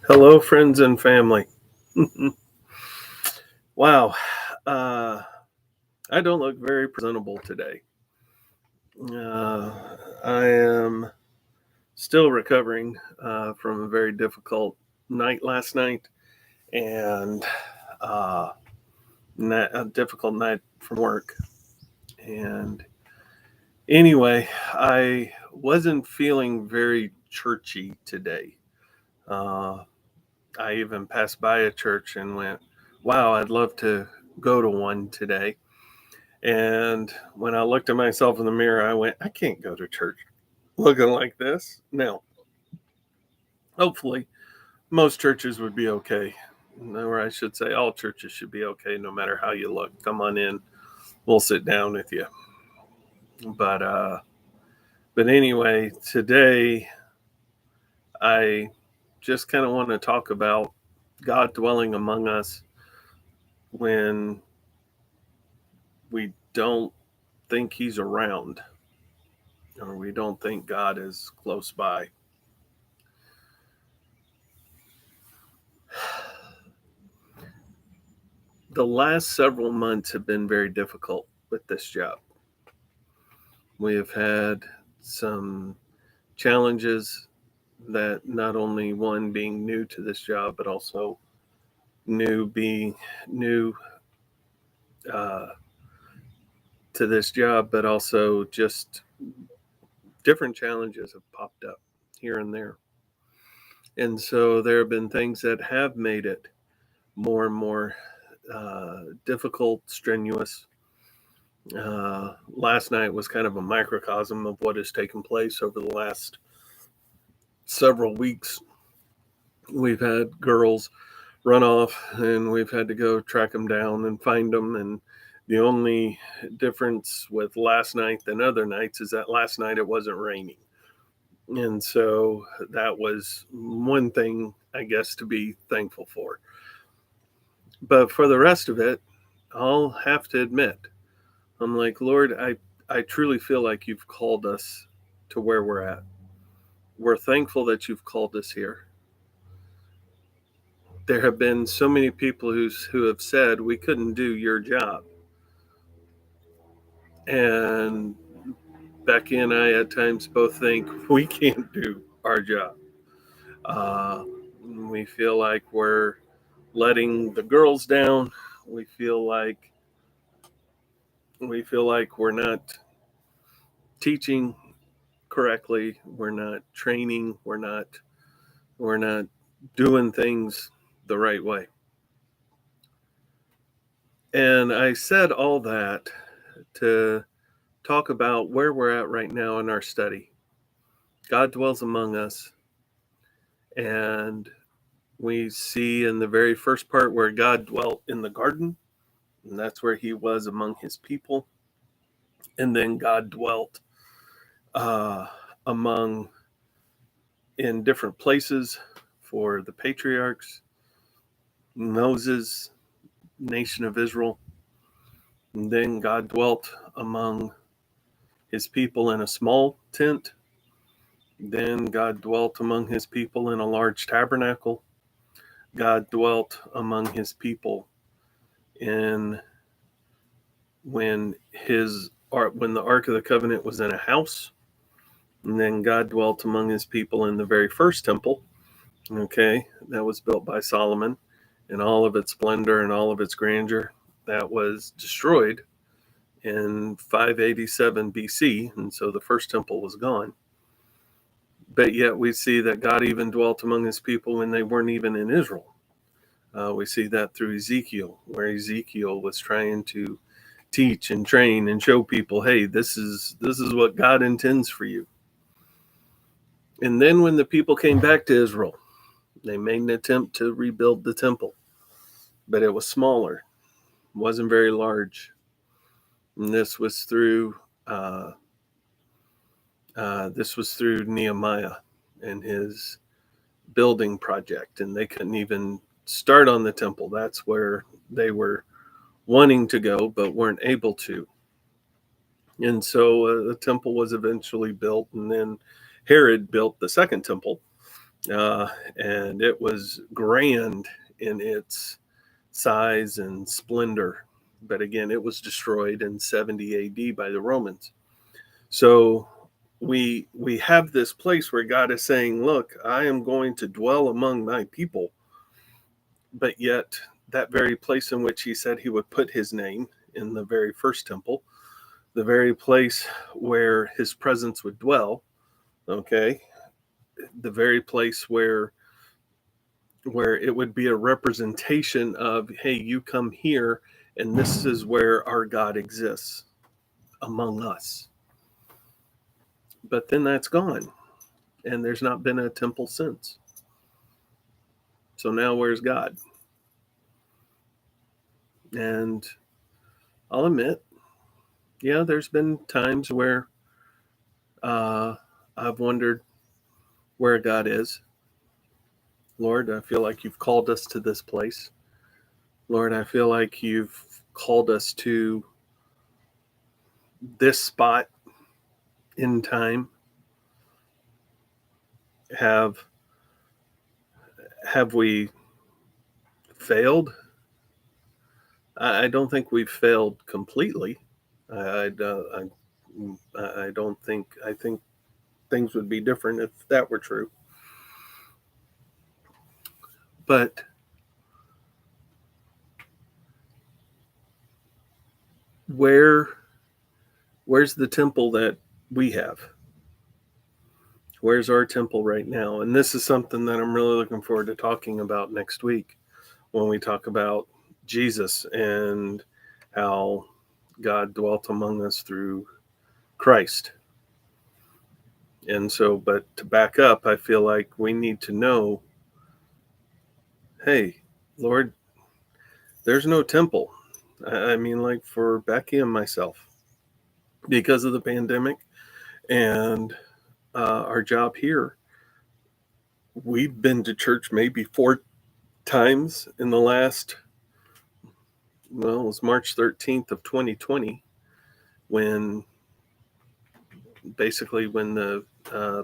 Hello, friends and family. Wow, uh, I don't look very presentable today. Uh, I am still recovering from a very difficult night last night and uh, a difficult night from work. And anyway, I wasn't feeling very churchy today. Uh, I even passed by a church and went, wow, I'd love to go to one today. And when I looked at myself in the mirror, I went, I can't go to church looking like this. Now, hopefully, most churches would be okay. Or I should say, all churches should be okay no matter how you look. Come on in, we'll sit down with you. But, uh, but anyway, today I just kind of want to talk about God dwelling among us when we don't think He's around or we don't think God is close by. The last several months have been very difficult with this job. We have had some challenges that not only one being new to this job, but also being new uh, to this job, but also just different challenges have popped up here and there. And so there have been things that have made it more and more difficult, strenuous. Last night was kind of a microcosm of what has taken place over the last several weeks. We've had girls run off and we've had to go track them down and find them. And the only difference with last night than other nights is that last night it wasn't raining. And so that was one thing, I guess, to be thankful for. But for the rest of it, I'll have to admit, I'm like, Lord, I truly feel like you've called us to where we're at. We're thankful that you've called us here. There have been so many people who have said we couldn't do your job. And Becky and I at times both think we can't do our job. Uh, we feel like we're letting the girls down. We feel like we're not teaching correctly. We're not training. We're not doing things the right way. And I said all that to talk about where we're at right now in our study. God dwells among us, and we see in the very first part where God dwelt in the garden, and that's where He was among His people. And then God dwelt uh, among in different places for the patriarchs, Moses, nation of Israel. And then God dwelt among His people in a small tent. Then God dwelt among His people in a large tabernacle. God dwelt among His people in when the Ark of the Covenant was in a house. And then God dwelt among His people in the very first temple. Okay, that was built by Solomon in all of its splendor and all of its grandeur. That was destroyed in 587 BC, and so the first temple was gone. But yet we see that God even dwelt among His people when they weren't even in Israel. We see that through Ezekiel, where Ezekiel was trying to teach and train and show people, hey, this is what God intends for you. And then when the people came back to Israel, they made an attempt to rebuild the temple, but it was smaller, wasn't very large. And this was through Nehemiah and his building project, and they couldn't even start on the temple. That's where they were wanting to go, but weren't able to. And so the temple was eventually built, and then Herod built the second temple. and it was grand in its size and splendor. But again, it was destroyed in 70 AD by the Romans. So we have this place where God is saying, look, I am going to dwell among my people. But yet that very place in which he said he would put his name in the very first temple, the very place where his presence would dwell, okay, the very place where it would be a representation of, hey, you come here and this is where our God exists among us. But then that's gone, and there's not been a temple since. So now where's God? And I'll admit, yeah, there's been times where I've wondered where God is. Lord, I feel like you've called us to this place. Lord, I feel like you've called us to this spot in time. Have we failed? I don't think we've failed completely. I don't think. I think things would be different if that were true. But where's the temple that we have? Where's our temple right now? And this is something that I'm really looking forward to talking about next week when we talk about Jesus and how God dwelt among us through Christ. And so, but to back up, I feel like we need to know, hey, Lord, there's no temple. I mean, like for Becky and myself, because of the pandemic and our job here, we've been to church maybe 4 times in the last, well, it was March 13th of 2020 when the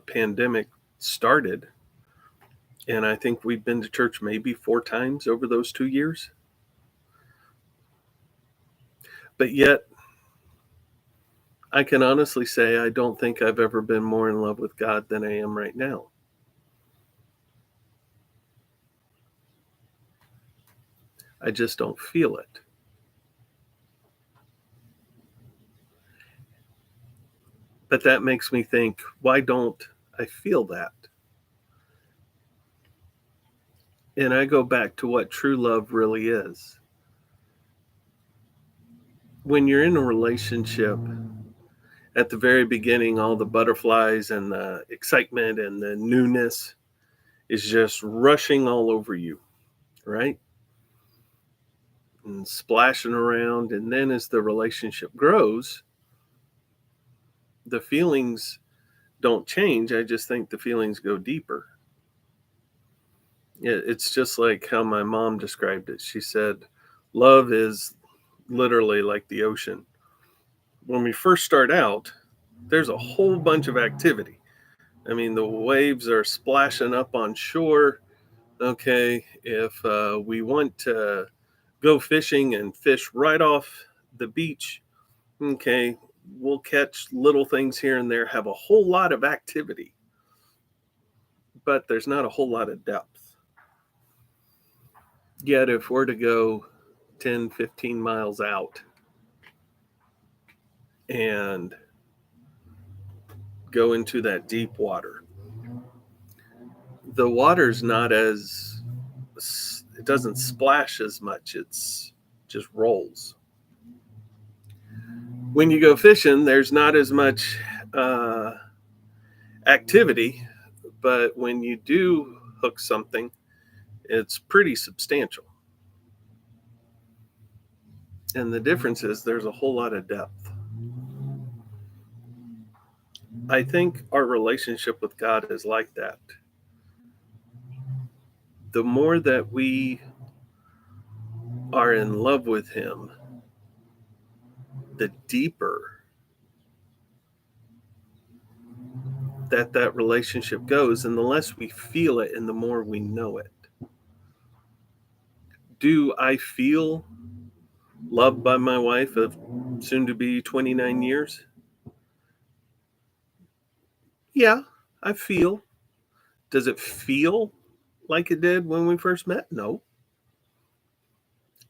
pandemic started. And I think we've been to church maybe 4 times over those 2 years. But yet, I can honestly say I don't think I've ever been more in love with God than I am right now. I just don't feel it. But that makes me think, why don't I feel that? And I go back to what true love really is. When you're in a relationship, at the very beginning, all the butterflies and the excitement and the newness is just rushing all over you, right? And splashing around. And then as the relationship grows, the feelings don't change. I just think the feelings go deeper. It's just like how my mom described it. She said, love is literally like the ocean. When we first start out, there's a whole bunch of activity. I mean, the waves are splashing up on shore. Okay, if we want to go fishing and fish right off the beach, okay, we'll catch little things here and there, have a whole lot of activity, but there's not a whole lot of depth. Yet if we're to go 10, 15 miles out and go into that deep water, the water's not as, it doesn't splash as much, it's just rolls. When you go fishing, there's not as much activity, but when you do hook something, it's pretty substantial. And the difference is there's a whole lot of depth. I think our relationship with God is like that. The more that we are in love with Him, the deeper that relationship goes, and the less we feel it and the more we know it. Do I feel loved by my wife of soon to be 29 years? Yeah, I feel. Does it feel like it did when we first met? No.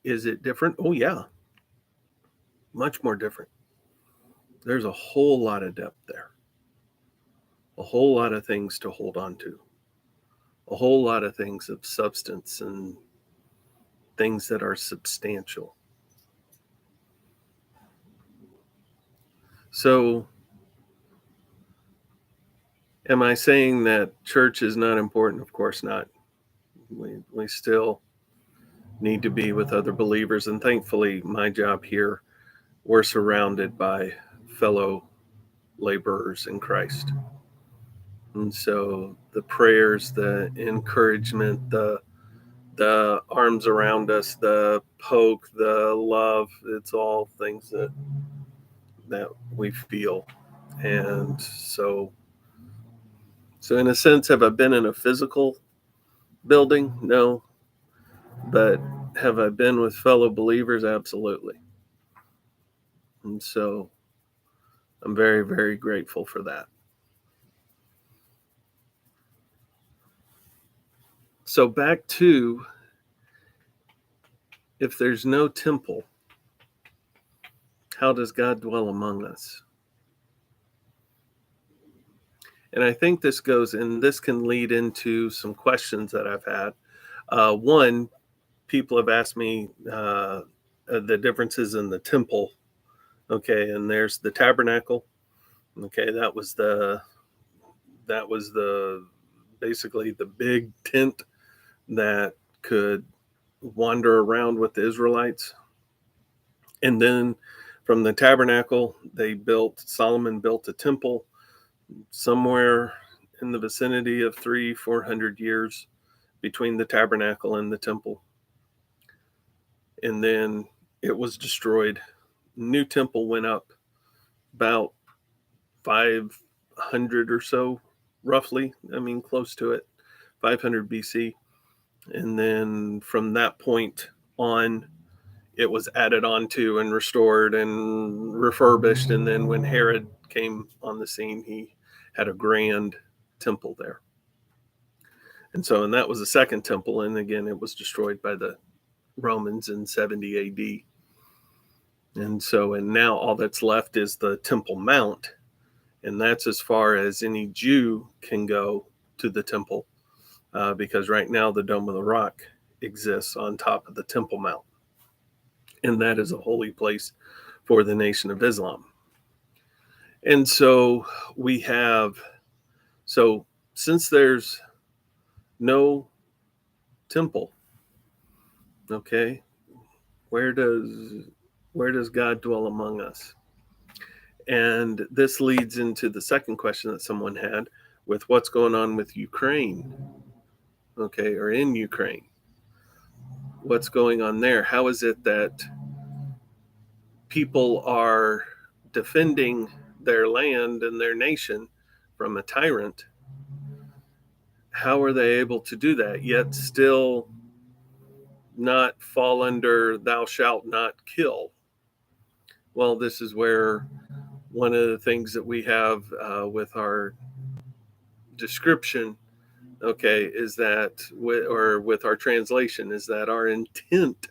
Is it different? Oh, yeah, much more different. There's a whole lot of depth there, a whole lot of things to hold on to, a whole lot of things of substance and things that are substantial. So, am I saying that church is not important? Of course not. We still need to be with other believers, and thankfully, my job here, we're surrounded by fellow laborers in Christ. And so the prayers, the encouragement, the arms around us, the poke, the love, it's all things that we feel. And so in a sense, have I been in a physical building? No. But have I been with fellow believers? Absolutely. And so I'm very, very grateful for that. So back to, if there's no temple, how does God dwell among us? And I think this goes, and this can lead into some questions that I've had. One, people have asked me the differences in the temple. Okay, and there's the tabernacle. Okay, that was the basically the big tent that could wander around with the Israelites. And then from the tabernacle, Solomon built a temple somewhere in the vicinity of 300-400 years between the tabernacle and the temple. And then it was destroyed. New temple went up about 500 or so, roughly. I mean, close to it, 500 BC. And then from that point on, it was added on to and restored and refurbished. And then when Herod came on the scene, he had a grand temple there. And that was the second temple. And again, it was destroyed by the Romans in 70 AD. And now all that's left is the Temple Mount. And that's as far as any Jew can go to the temple, because right now the Dome of the Rock exists on top of the Temple Mount. And that is a holy place for the Nation of Islam. And so since there's no temple, okay, where does God dwell among us? And this leads into the second question that someone had with what's going on with Ukraine, okay, or in Ukraine. What's going on there? How is it that people are defending their land and their nation from a tyrant? How are they able to do that, yet still not fall under thou shalt not kill? Well, this is where one of the things that we have with our description, okay, is that, with our translation, is that our intent,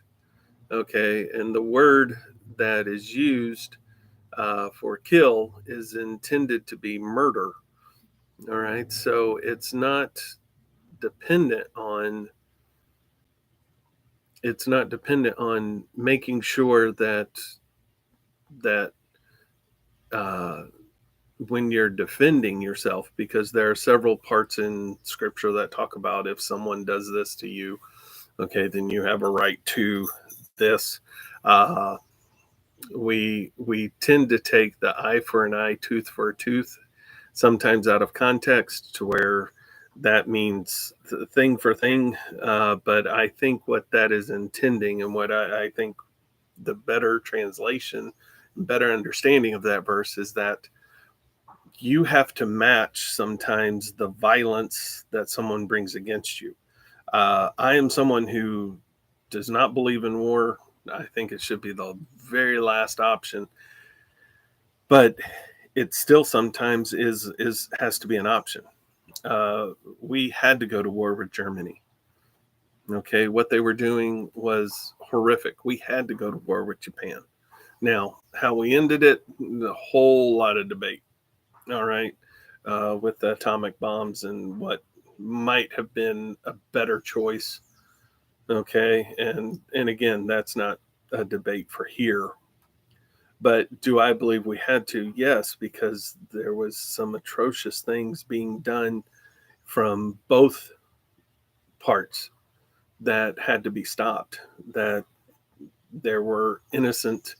okay, and the word that is used for kill is intended to be murder. All right, so it's not dependent on making sure that when you're defending yourself, because there are several parts in scripture that talk about if someone does this to you, okay, then you have a right to this. We tend to take the eye for an eye, tooth for a tooth, sometimes out of context, to where that means thing for thing. But I think what that is intending, and what I think the better translation, better understanding of that verse, is that you have to match sometimes the violence that someone brings against you. I am someone who does not believe in war. I think it should be the very last option, but it still sometimes is has to be an option. We had to go to war with Germany. Okay, what they were doing was horrific. We had to go to war with Japan. Now, how we ended it, a whole lot of debate. All right, with the atomic bombs and what might have been a better choice. Okay, and again, that's not a debate for here. But do I believe we had to? Yes, because there was some atrocious things being done from both parts that had to be stopped. That there were innocent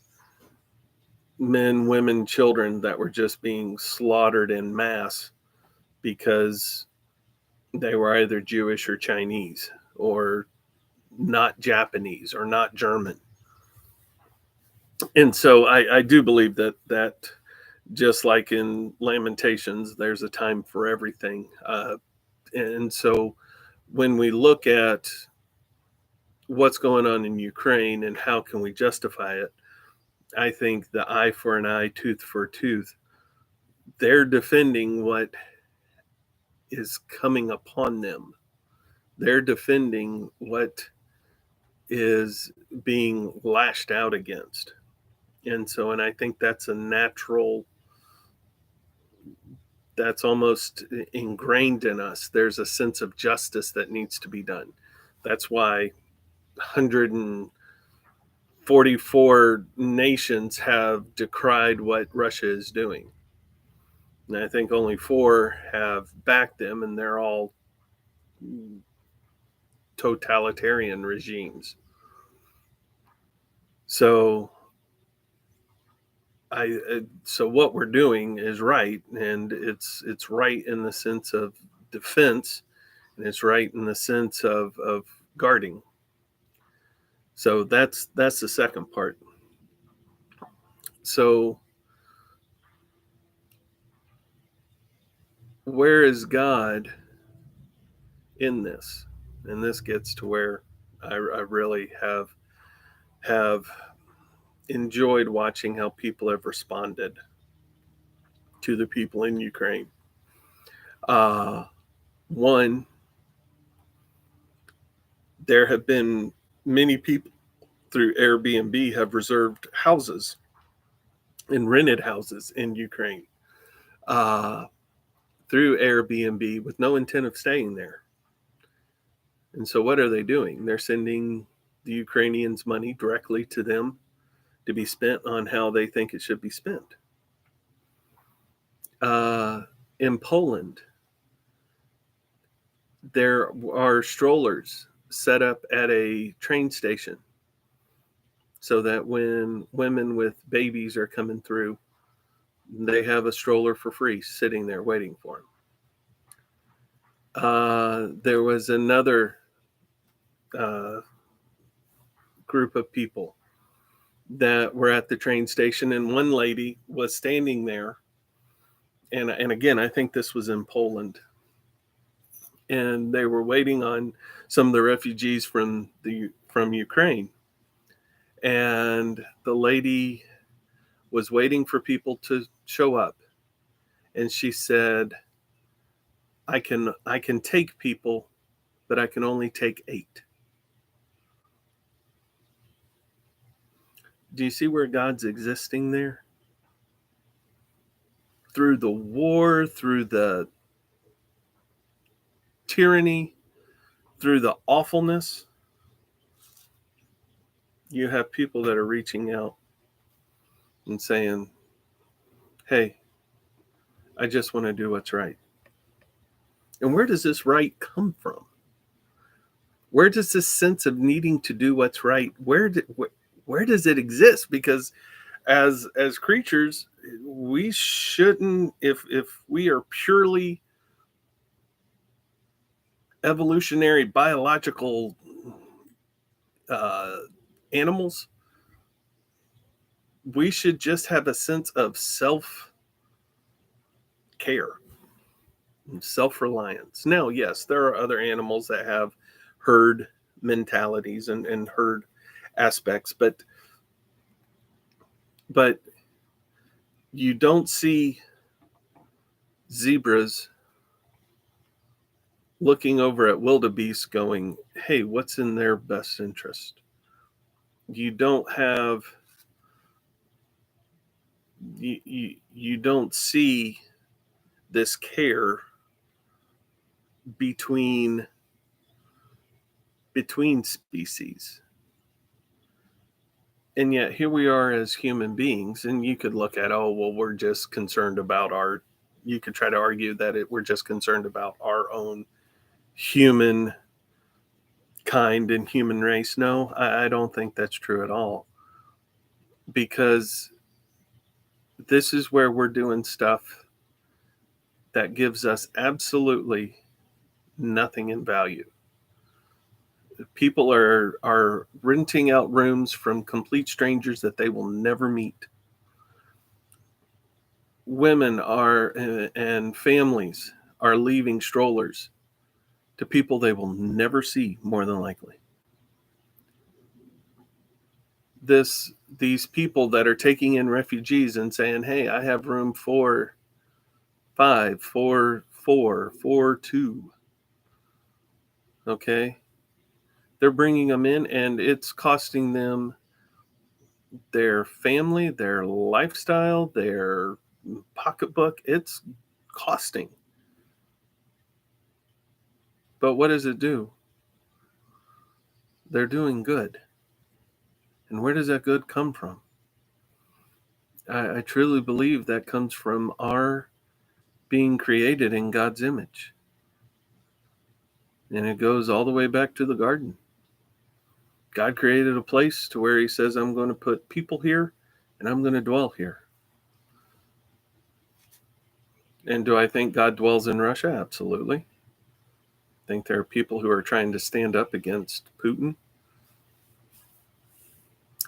men, women, children that were just being slaughtered in mass because they were either Jewish or Chinese or not Japanese or not German. And so I do believe that just like in Lamentations, there's a time for everything. And so when we look at what's going on in Ukraine and how can we justify it, I think the eye for an eye, tooth for a tooth, they're defending what is coming upon them. They're defending what is being lashed out against. And so, and I think that's a natural, that's almost ingrained in us. There's a sense of justice that needs to be done. That's why 144 nations have decried what Russia is doing. And I think only 4 have backed them, and they're all totalitarian regimes. So so what we're doing is right, and it's right in the sense of defense, and it's right in the sense of guarding. So that's the second part. So where is God in this? And this gets to where I really have enjoyed watching how people have responded to the people in Ukraine. One, there have been many people through Airbnb have reserved houses and rented houses in Ukraine through Airbnb with no intent of staying there. And so what are they doing? They're sending the Ukrainians money directly to them to be spent on how they think it should be spent. In Poland, there are strollers set up at a train station so that when women with babies are coming through, they have a stroller for free sitting there waiting for them. There was another group of people that were at the train station, and one lady was standing there. And again, I think this was in Poland. And they were waiting on some of the refugees from Ukraine. And the lady was waiting for people to show up. And she said, I can take people, but I can only take 8. Do you see where God's existing there? Through the war, through the tyranny, through the awfulness, you have people that are reaching out and saying, hey, I just want to do what's right. And where does this right come from? Where does this sense of needing to do what's right, where does it exist? Because as creatures, we shouldn't, if we are purely evolutionary biological animals, we should just have a sense of self care and self-reliance. Now, yes, there are other animals that have herd mentalities and herd aspects, but you don't see zebras looking over at wildebeest going, hey, what's in their best interest? You don't have you don't see this care between species. And yet here we are as human beings, and you could look at, oh, well, we're just concerned about you could try to argue that we're just concerned about our own human kind and human race. No, I don't think that's true at all, because this is where we're doing stuff that gives us absolutely nothing in value. People are renting out rooms from complete strangers that they will never meet. Women are and families are leaving strollers to people they will never see, more than likely. These people that are taking in refugees and saying, hey, I have room for 5, 4, 4, 4, 2. Okay. They're bringing them in, and it's costing them their family, their lifestyle, their pocketbook. It's costing. But what does it do? They're doing good. And where does that good come from? I truly believe that comes from our being created in God's image. And it goes all the way back to the garden. God created a place to where he says, I'm going to put people here and I'm going to dwell here. And do I think God dwells in Russia? Absolutely. I think there are people who are trying to stand up against Putin.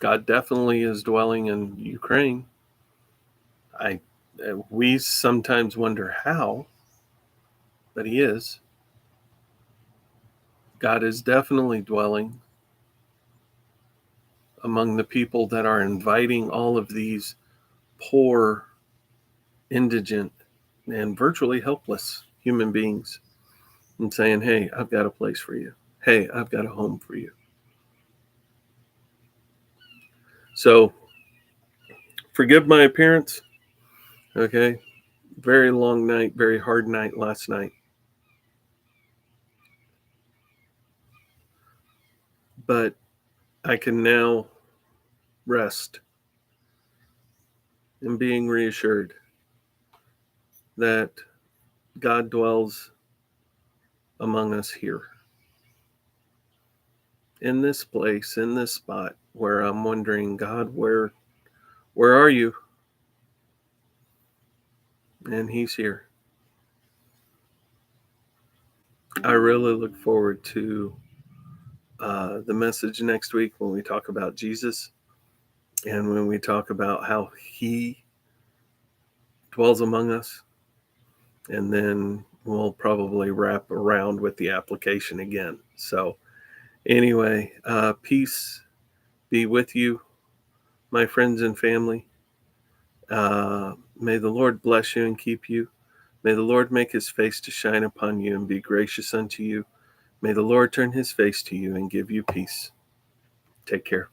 God definitely is dwelling in Ukraine. We sometimes wonder how, but he is. God is definitely dwelling among the people that are inviting all of these poor, indigent, and virtually helpless human beings and saying, hey, I've got a place for you. Hey, I've got a home for you. So forgive my appearance. Okay. Very long night, very hard night last night. But I can now rest in being reassured that God dwells among us here, in this place, in this spot where I'm wondering, God, where are you? And he's here. I really look forward to the message next week when we talk about Jesus and when we talk about how he dwells among us. And then we'll probably wrap around with the application again. So anyway, peace be with you, my friends and family. May the Lord bless you and keep you. May the Lord make his face to shine upon you and be gracious unto you. May the Lord turn his face to you and give you peace. Take care.